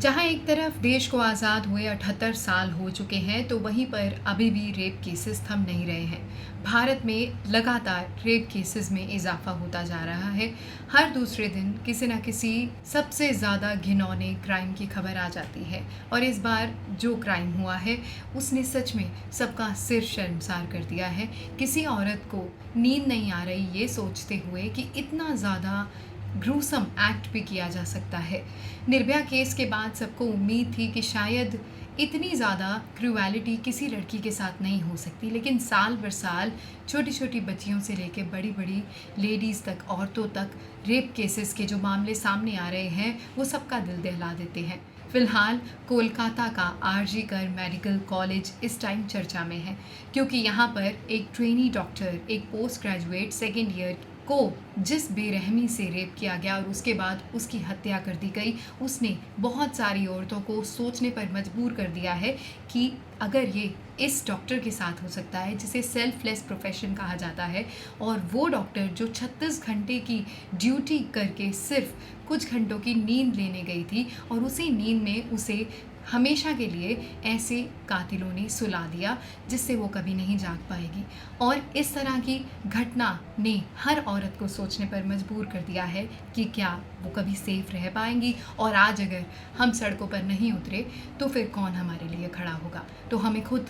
जहां एक तरफ देश को आज़ाद हुए 78 साल हो चुके हैं तो वहीं पर अभी भी रेप केसेस थम नहीं रहे हैं। भारत में लगातार रेप केसेस में इजाफा होता जा रहा है। हर दूसरे दिन किसी न किसी सबसे ज़्यादा घिनौने क्राइम की खबर आ जाती है और इस बार जो क्राइम हुआ है उसने सच में सबका सिर शर्मसार कर दिया है। किसी औरत को नींद नहीं आ रही ये सोचते हुए कि इतना ज़्यादा ग्रूसम एक्ट भी किया जा सकता है। निर्भया केस के बाद सबको उम्मीद थी कि शायद इतनी ज़्यादा क्रूएलिटी किसी लड़की के साथ नहीं हो सकती, लेकिन साल बर साल छोटी छोटी बच्चियों से लेकर बड़ी बड़ी लेडीज़ तक, औरतों तक रेप केसेस के जो मामले सामने आ रहे हैं वो सबका दिल दहला देते हैं। फिलहाल कोलकाता का आरजी कर मेडिकल कॉलेज इस टाइम चर्चा में है क्योंकि यहाँ पर एक ट्रेनी डॉक्टर, एक पोस्ट ग्रेजुएट सेकेंड ईयर को जिस बेरहमी से रेप किया गया और उसके बाद उसकी हत्या कर दी गई, उसने बहुत सारी औरतों को सोचने पर मजबूर कर दिया है कि अगर ये इस डॉक्टर के साथ हो सकता है जिसे सेल्फलेस प्रोफेशन कहा जाता है, और वो डॉक्टर जो 36 घंटे की ड्यूटी करके सिर्फ कुछ घंटों की नींद लेने गई थी और उसी नींद में उसे हमेशा के लिए ऐसे कातिलों ने सुला दिया जिससे वो कभी नहीं जाग पाएगी। और इस तरह की घटना ने हर औरत को सोचने पर मजबूर कर दिया है कि क्या वो कभी सेफ रह पाएंगी, और आज अगर हम सड़कों पर नहीं उतरे तो फिर कौन हमारे लिए खड़ा होगा। तो हमें खुद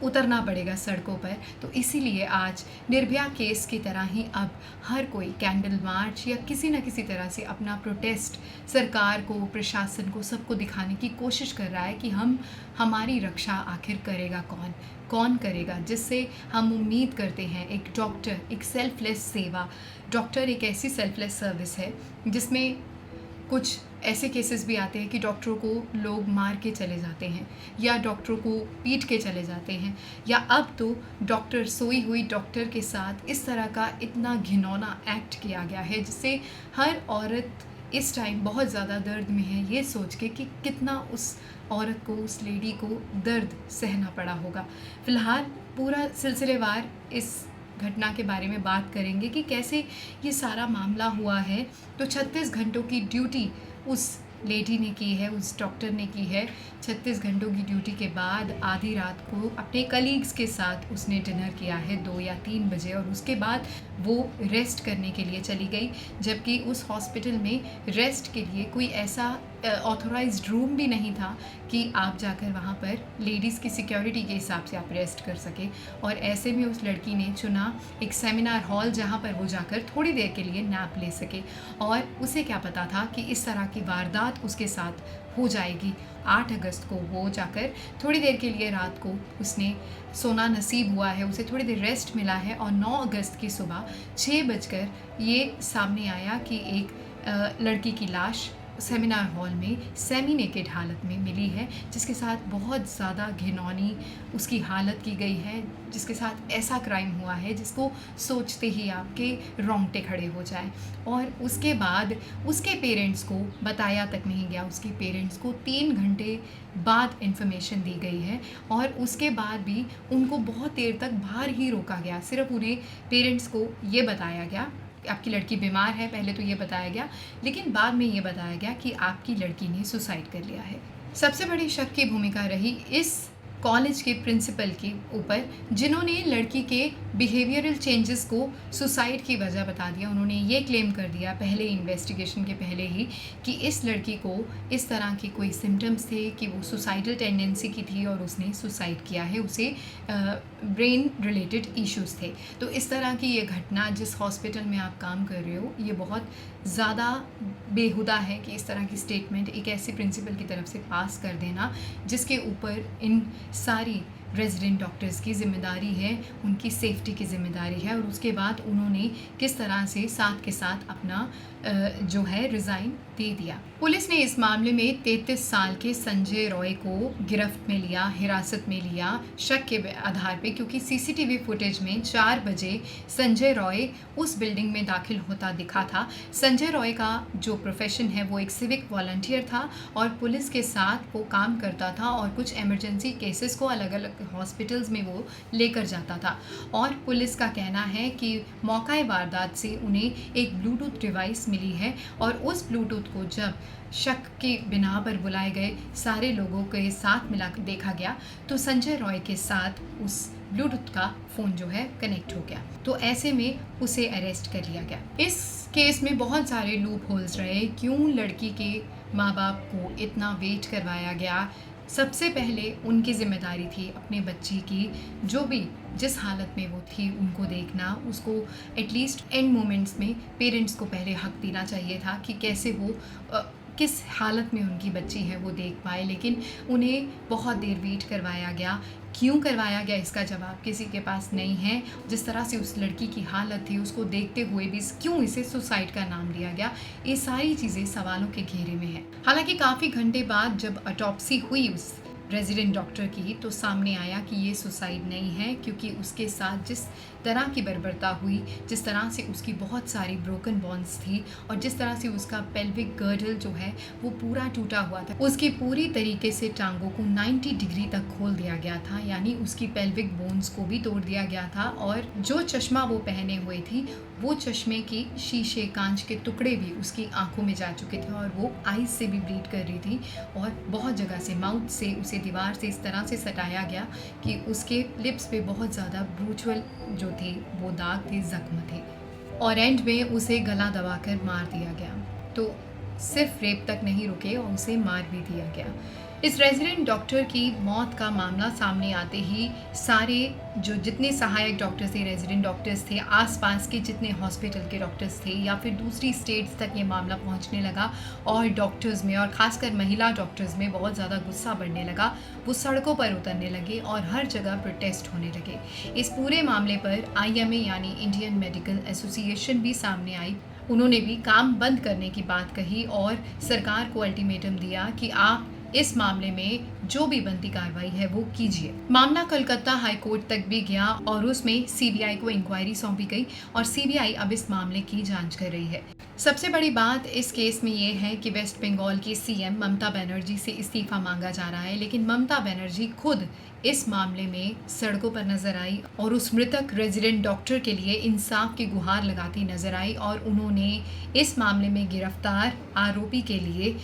उतरना पड़ेगा सड़कों पर। तो इसीलिए आज निर्भया केस की तरह ही अब हर कोई कैंडल मार्च या किसी न किसी तरह से अपना प्रोटेस्ट सरकार को, प्रशासन को, सबको दिखाने की कोशिश कर रहा है कि हमारी रक्षा आखिर करेगा कौन करेगा, जिससे हम उम्मीद करते हैं एक डॉक्टर, एक सेल्फलेस सेवा। डॉक्टर एक ऐसी सेल्फलेस सर्विस है जिसमें कुछ ऐसे केसेस भी आते हैं कि डॉक्टरों को लोग मार के चले जाते हैं या डॉक्टरों को पीट के चले जाते हैं, या अब तो डॉक्टर, सोई हुई डॉक्टर के साथ इस तरह का इतना घिनौना एक्ट किया गया है जिससे हर औरत इस टाइम बहुत ज़्यादा दर्द में है ये सोच के कि कितना उस औरत को, उस लेडी को दर्द सहना पड़ा होगा। फ़िलहाल पूरा सिलसिलेवार इस घटना के बारे में बात करेंगे कि कैसे ये सारा मामला हुआ है। तो 36 घंटों की ड्यूटी उस लेडी ने की है, उस डॉक्टर ने की है। 36 घंटों की ड्यूटी के बाद आधी रात को अपने कलीग्स के साथ उसने डिनर किया है 2 या 3 बजे, और उसके बाद वो रेस्ट करने के लिए चली गई, जबकि उस हॉस्पिटल में रेस्ट के लिए कोई ऐसा ऑथोराइज्ड रूम भी नहीं था कि आप जाकर वहाँ पर लेडीज़ की सिक्योरिटी के हिसाब से आप रेस्ट कर सके। और ऐसे में उस लड़की ने चुना एक सेमिनार हॉल जहाँ पर वो जाकर थोड़ी देर के लिए नैप ले सके, और उसे क्या पता था कि इस तरह की वारदात उसके साथ हो जाएगी। 8 अगस्त को वो जाकर थोड़ी देर के लिए रात को उसने सोना नसीब हुआ है, उसे थोड़ी देर रेस्ट मिला है, और 9 अगस्त की सुबह 6 बजकर ये सामने आया कि एक लड़की की लाश सेमिनार हॉल में सेमी नेकेड हालत में मिली है, जिसके साथ बहुत ज़्यादा घिनौनी उसकी हालत की गई है, जिसके साथ ऐसा क्राइम हुआ है जिसको सोचते ही आपके रोंगटे खड़े हो जाए। और उसके बाद उसके पेरेंट्स को बताया तक नहीं गया, उसके पेरेंट्स को 3 घंटे बाद इन्फॉर्मेशन दी गई है, और उसके बाद भी उनको बहुत देर तक बाहर ही रोका गया। सिर्फ उन्हें पेरेंट्स को ये बताया गया आपकी लड़की बीमार है, पहले तो ये बताया गया, लेकिन बाद में ये बताया गया कि आपकी लड़की ने सुसाइड कर लिया है। सबसे बड़ी शक की भूमिका रही इस कॉलेज के प्रिंसिपल के ऊपर, जिन्होंने लड़की के बिहेवियरल चेंजेस को सुसाइड की वजह बता दिया। उन्होंने ये क्लेम कर दिया पहले इन्वेस्टिगेशन के पहले ही कि इस लड़की को इस तरह के कोई सिम्टम्स थे कि वो सुसाइडल टेंडेंसी की थी और उसने सुसाइड किया है, उसे ब्रेन रिलेटेड इश्यूज़ थे। तो इस तरह की ये घटना, जिस हॉस्पिटल में आप काम कर रहे हो, ये बहुत ज़्यादा बेहुदा है कि इस तरह की स्टेटमेंट एक ऐसे प्रिंसिपल की तरफ से पास कर देना जिसके ऊपर इन सारी रेजिडेंट डॉक्टर्स की ज़िम्मेदारी है, उनकी सेफ्टी की ज़िम्मेदारी है। और उसके बाद उन्होंने किस तरह से साथ के साथ अपना जो है रिज़ाइन दे दिया। पुलिस ने इस मामले में 33 साल के संजय रॉय को गिरफ्त में लिया, हिरासत में लिया शक के आधार पे, क्योंकि सीसीटीवी फुटेज में 4 बजे संजय रॉय उस बिल्डिंग में दाखिल होता दिखा था। संजय रॉय का जो प्रोफेशन है वो एक सिविक वॉलंटियर था और पुलिस के साथ वो काम करता था और कुछ इमरजेंसी केसेस को अलग अलग तक हॉस्पिटल्स में वो लेकर जाता था। और पुलिस का कहना है कि मौका वारदात से उन्हें एक ब्लूटूथ डिवाइस मिली है और उस ब्लूटूथ को जब शक की बिना पर बुलाए गए सारे लोगों के साथ मिला देखा गया तो संजय रॉय के साथ उस ब्लूटूथ का फ़ोन जो है कनेक्ट हो गया, तो ऐसे में उसे अरेस्ट कर लिया गया। इस केस में बहुत सारे लूप होल्स रहे। क्यों लड़की के माँ बाप को इतना वेट करवाया गया? सबसे पहले उनकी जिम्मेदारी थी अपने बच्ची की, जो भी जिस हालत में वो थी उनको देखना, उसको एटलीस्ट एंड मोमेंट्स में पेरेंट्स को पहले हक देना चाहिए था कि कैसे वो किस हालत में उनकी बच्ची है वो देख पाए, लेकिन उन्हें बहुत देर वेट करवाया गया। क्यों करवाया गया इसका जवाब किसी के पास नहीं है। जिस तरह से उस लड़की की हालत थी उसको देखते हुए भी क्यों इसे सुसाइड का नाम दिया गया, ये सारी चीज़ें सवालों के घेरे में है। हालांकि काफ़ी घंटे बाद जब ऑटोप्सी हुई उस रेजिडेंट डॉक्टर की तो सामने आया कि ये सुसाइड नहीं है, क्योंकि उसके साथ जिस तरह की बर्बरता हुई, जिस तरह से उसकी बहुत सारी ब्रोकन बोन्स थी और जिस तरह से उसका पेल्विक गर्डल जो है वो पूरा टूटा हुआ था, उसकी पूरी तरीके से टांगों को 90 डिग्री तक खोल दिया गया था, यानी उसकी पेल्विक बोन्स को भी तोड़ दिया गया था। और जो चश्मा वो पहने हुए थी वो चश्मे की शीशे कांच के टुकड़े भी उसकी आंखों में जा चुके थे और वो आईज से भी ब्लीड कर रही थी और बहुत जगह से माउथ से उसे दीवार से इस तरह से सटाया गया कि उसके लिप्स पे बहुत ज़्यादा ब्रूचुअल जो थे वो दाग थे, जख्म थे और एंड में उसे गला दबाकर मार दिया गया। तो सिर्फ रेप तक नहीं रुके और उसे मार भी दिया गया। इस रेजिडेंट डॉक्टर की मौत का मामला सामने आते ही सारे जो जितने सहायक डॉक्टर्स थे, रेजिडेंट डॉक्टर्स थे, आसपास के जितने हॉस्पिटल के डॉक्टर्स थे या फिर दूसरी स्टेट्स तक ये मामला पहुंचने लगा और डॉक्टर्स में और ख़ासकर महिला डॉक्टर्स में बहुत ज़्यादा गुस्सा बढ़ने लगा। वो सड़कों पर उतरने लगे और हर जगह प्रोटेस्ट होने लगे। इस पूरे मामले पर IMA यानी इंडियन मेडिकल एसोसिएशन भी सामने आई। उन्होंने भी काम बंद करने की बात कही और सरकार को अल्टीमेटम दिया कि आप इस मामले में जो भी बनती कार्रवाई है वो कीजिए। मामला कलकत्ता हाई कोर्ट तक भी गया और उसमें CBI को इंक्वायरी सौंपी गई और CBI अब इस मामले की जांच कर रही है। सबसे बड़ी बात इस केस में ये है कि वेस्ट बंगाल की CM ममता बनर्जी से इस्तीफा मांगा जा रहा है, लेकिन ममता बनर्जी खुद इस मामले में सड़कों पर नजर आई और उस मृतक रेजिडेंट डॉक्टर के लिए इंसाफ की गुहार लगाती नजर आई और उन्होंने इस मामले में गिरफ्तार आरोपी के लिए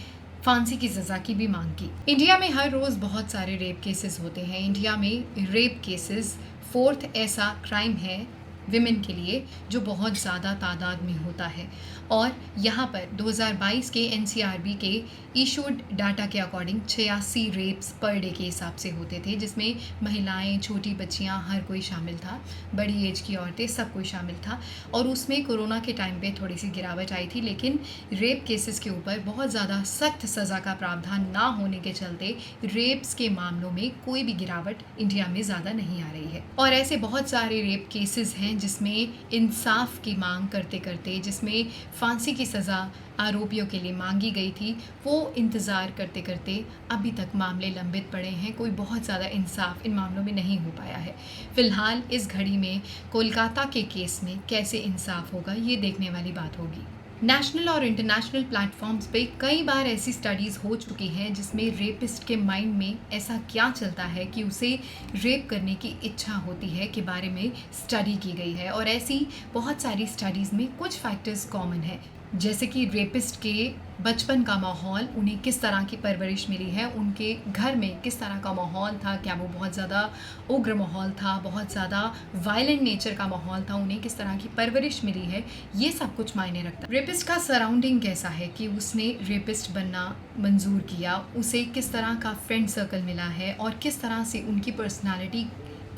फांसी की सजा की भी मांग की। इंडिया में हर रोज़ बहुत सारे रेप केसेस होते हैं। इंडिया में रेप केसेस 4th ऐसा क्राइम है विमेन के लिए जो बहुत ज़्यादा तादाद में होता है और यहाँ पर 2022 के NCRB के इशूड डाटा के अकॉर्डिंग 86 रेप्स पर डे के हिसाब से होते थे, जिसमें महिलाएं, छोटी बच्चियाँ, हर कोई शामिल था, बड़ी एज की औरतें, सब कोई शामिल था। और उसमें कोरोना के टाइम पे थोड़ी सी गिरावट आई थी, लेकिन रेप केसेस के ऊपर बहुत ज़्यादा सख्त सज़ा का प्रावधान ना होने के चलते रेप्स के मामलों में कोई भी गिरावट इंडिया में ज़्यादा नहीं आ रही है। और ऐसे बहुत सारे रेप केसेस हैं जिसमें इंसाफ की मांग करते करते, जिसमें फांसी की सज़ा आरोपियों के लिए मांगी गई थी, वो इंतज़ार करते करते अभी तक मामले लंबित पड़े हैं। कोई बहुत ज़्यादा इंसाफ इन मामलों में नहीं हो पाया है। फ़िलहाल इस घड़ी में कोलकाता के केस में कैसे इंसाफ होगा ये देखने वाली बात होगी। नेशनल और इंटरनेशनल प्लेटफॉर्म्स पे कई बार ऐसी स्टडीज़ हो चुकी हैं जिसमें रेपिस्ट के माइंड में ऐसा क्या चलता है कि उसे रेप करने की इच्छा होती है के बारे में स्टडी की गई है। और ऐसी बहुत सारी स्टडीज़ में कुछ फैक्टर्स कॉमन है, जैसे कि रेपिस्ट के बचपन का माहौल, उन्हें किस तरह की परवरिश मिली है, उनके घर में किस तरह का माहौल था, क्या वो बहुत ज़्यादा उग्र माहौल था, बहुत ज़्यादा वायलेंट नेचर का माहौल था, उन्हें किस तरह की परवरिश मिली है, ये सब कुछ मायने रखता है। रेपिस्ट का सराउंडिंग कैसा है कि उसने रेपिस्ट बनना मंजूर किया, उसे किस तरह का फ्रेंड सर्कल मिला है और किस तरह से उनकी पर्सनालिटी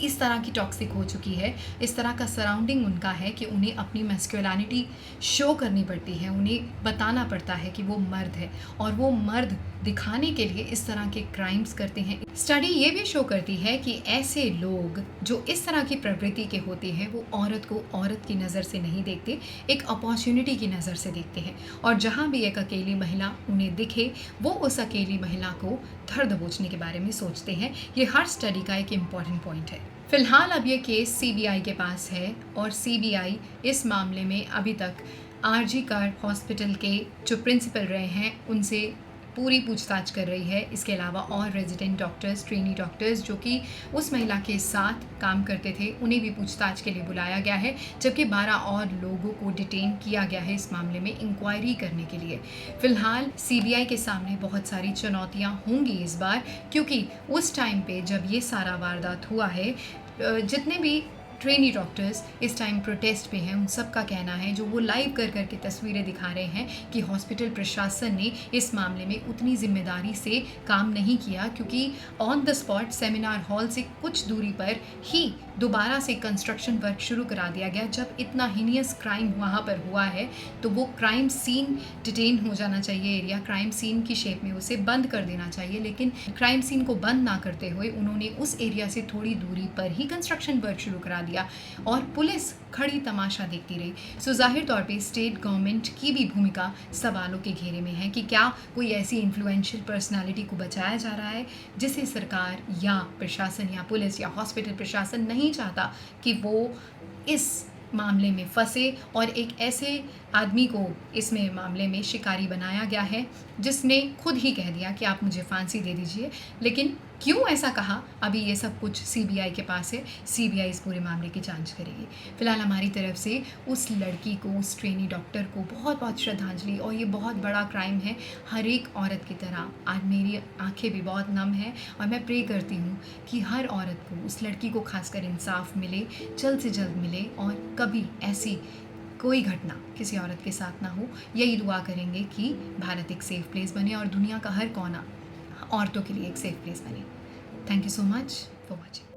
इस तरह की टॉक्सिक हो चुकी है, इस तरह का सराउंडिंग उनका है कि उन्हें अपनी मैस्कुलिनिटी शो करनी पड़ती है, उन्हें बताना पड़ता है कि वो मर्द है और वो मर्द दिखाने के लिए इस तरह के क्राइम्स करते हैं। स्टडी ये भी शो करती है कि ऐसे लोग जो इस तरह की प्रवृत्ति के होते हैं वो औरत को औरत की नज़र से नहीं देखते, एक अपॉर्चुनिटी की नज़र से देखते हैं और जहाँ भी एक अकेली महिला उन्हें दिखे वो उस अकेली महिला को धर दबोचने के बारे में सोचते हैं। ये हर स्टडी का एक इम्पॉर्टेंट पॉइंट है। फिलहाल अब ये केस CBI के पास है और CBI इस मामले में अभी तक RG कर हॉस्पिटल के जो प्रिंसिपल रहे हैं उनसे पूरी पूछताछ कर रही है। इसके अलावा और रेजिडेंट डॉक्टर्स, ट्रेनी डॉक्टर्स जो कि उस महिला के साथ काम करते थे, उन्हें भी पूछताछ के लिए बुलाया गया है, जबकि 12 और लोगों को डिटेन किया गया है इस मामले में इंक्वायरी करने के लिए। फिलहाल सीबीआई के सामने बहुत सारी चुनौतियां होंगी इस बार, क्योंकि उस टाइम पे जब ये सारा वारदात हुआ है, जितने भी ट्रेनी डॉक्टर्स इस टाइम प्रोटेस्ट पे हैं, उन सब का कहना है, जो वो लाइव कर करके तस्वीरें दिखा रहे हैं, कि हॉस्पिटल प्रशासन ने इस मामले में उतनी जिम्मेदारी से काम नहीं किया, क्योंकि on the spot seminar hall से कुछ दूरी पर ही दोबारा से कंस्ट्रक्शन वर्क शुरू करा दिया गया। जब इतना हीनियस क्राइम वहाँ पर हुआ है तो वो क्राइम सीन डिटेन हो जाना चाहिए, एरिया क्राइम सीन की शेप में उसे बंद कर देना चाहिए, लेकिन क्राइम सीन को बंद ना करते हुए उन्होंने उस एरिया से थोड़ी दूरी पर ही कंस्ट्रक्शन वर्क शुरू करा दिया और पुलिस खड़ी तमाशा देखती रही। सो जाहिर तौर पे स्टेट गवर्नमेंट की भी भूमिका सवालों के घेरे में है, कि क्या कोई ऐसी इन्फ्लुएंशियल पर्सनालिटी को बचाया जा रहा है जिसे सरकार या प्रशासन या पुलिस या हॉस्पिटल प्रशासन नहीं चाहता कि वो इस मामले में फंसे, और एक ऐसे आदमी को इसमें मामले में शिकारी बनाया गया है जिसने खुद ही कह दिया कि आप मुझे फांसी दे दीजिए। लेकिन क्यों ऐसा कहा, अभी ये सब कुछ सीबीआई के पास है। सीबीआई इस पूरे मामले की जांच करेगी। फिलहाल हमारी तरफ से उस लड़की को, उस ट्रेनी डॉक्टर को बहुत बहुत श्रद्धांजलि। और ये बहुत बड़ा क्राइम है, हर एक औरत की तरह आज मेरी आंखें भी बहुत नम हैं, और मैं प्रे करती हूँ कि हर औरत को, उस लड़की को खासकर इंसाफ मिले, जल्द से जल्द मिले, और कभी ऐसी कोई घटना किसी औरत के साथ ना हो। यही दुआ करेंगे कि भारत एक सेफ़ प्लेस बने और दुनिया का हर कोना औरतों के लिए एक सेफ़ प्लेस बने। Thank you so much for watching.